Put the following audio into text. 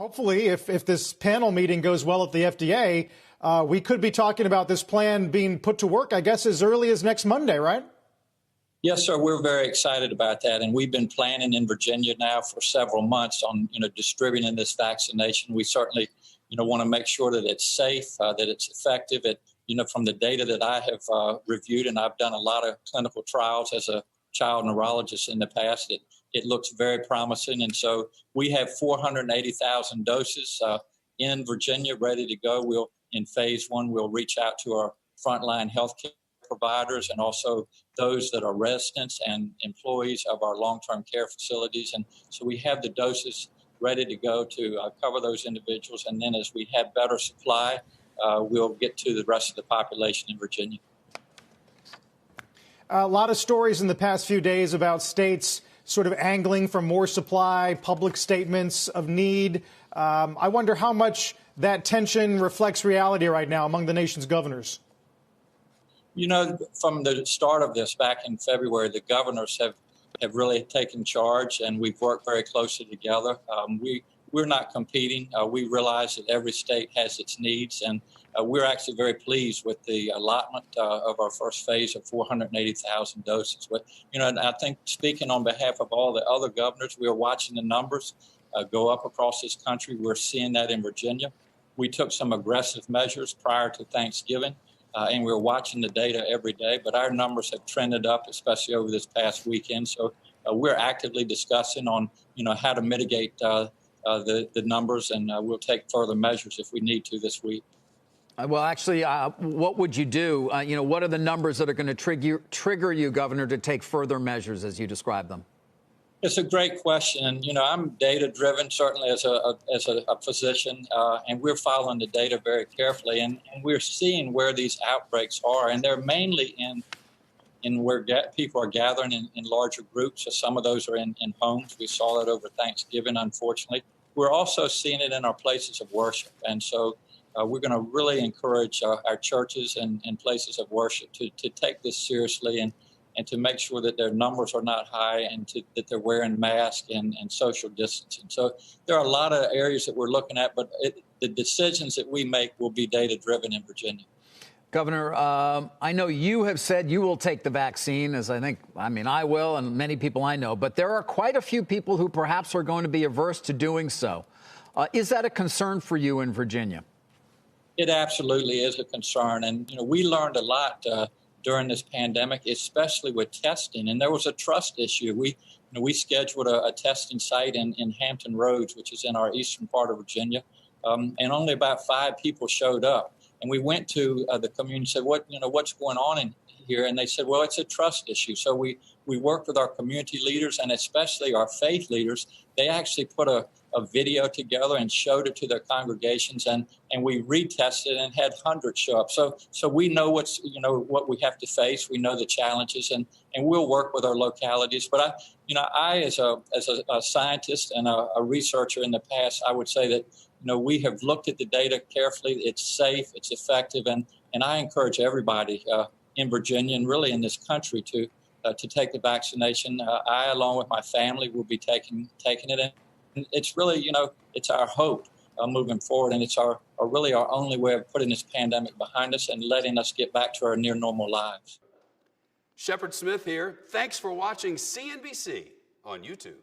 Hopefully, if this panel meeting goes well at the FDA, we could be talking about this plan being put to work, I guess, as early as next Monday, right? Yes, sir. We're very excited about that. And we've been planning in Virginia now for several months on, distributing this vaccination. We certainly, want to make sure that it's safe, that it's effective. From the data that I have reviewed, and I've done a lot of clinical trials as a child neurologist in the past, it looks very promising. And so we have 480,000 doses in Virginia ready to go. In phase one, we'll reach out to our frontline healthcare providers and also those that are residents and employees of our long-term care facilities. And so we have the doses ready to go to cover those individuals. And then as we have better supply, we'll get to the rest of the population in Virginia. A lot of stories in the past few days about states sort of angling for more supply, public statements of need. I wonder how much that tension reflects reality right now among the nation's governors. From the start of this back in February, the governors have really taken charge, and we've worked very closely together. We're not competing. We realize that every state has its needs, and we're actually very pleased with the allotment of our first phase of 480,000 doses. But, and I think speaking on behalf of all the other governors, we are watching the numbers go up across this country. We're seeing that in Virginia. We took some aggressive measures prior to Thanksgiving. And we're watching the data every day, but our numbers have trended up, especially over this past weekend. So we're actively discussing on, how to mitigate the numbers, and we'll take further measures if we need to this week. Well, actually, what would you do? What are the numbers that are going to trigger you, Governor, to take further measures as you describe them? It's a great question. And, I'm data-driven, certainly as a physician, and we're following the data very carefully. And we're seeing where these outbreaks are. And they're mainly in where people are gathering in larger groups. So some of those are in homes. We saw that over Thanksgiving, unfortunately. We're also seeing it in our places of worship. And so we're going to really encourage our churches and places of worship to take this seriously and to make sure that their numbers are not high and that they're wearing masks and social distancing. So there are a lot of areas that we're looking at, but the decisions that we make will be data-driven in Virginia. Governor, I know you have said you will take the vaccine, as I will, and many people I know, but there are quite a few people who perhaps are going to be averse to doing so. Is that a concern for you in Virginia? It absolutely is a concern. And, we learned a lot during this pandemic, especially with testing. And there was a trust issue. We scheduled a testing site in Hampton Roads, which is in our eastern part of Virginia, and only about 5 people showed up. And we went to the community and said, what's going on in here? And they said, well, it's a trust issue. So we worked with our community leaders and especially our faith leaders. They actually put a video together and showed it to their congregations, and we retested and had hundreds show up. So we know what we have to face. We know the challenges, and we'll work with our localities. But I as a scientist and a researcher in the past, I would say that we have looked at the data carefully. It's safe, it's effective, and I encourage everybody in Virginia and really in this country to take the vaccination. I, along with my family, will be taking it. And it's really, it's our hope moving forward, and it's really our only way of putting this pandemic behind us and letting us get back to our near normal lives. Shepard Smith here. Thanks for watching CNBC on YouTube.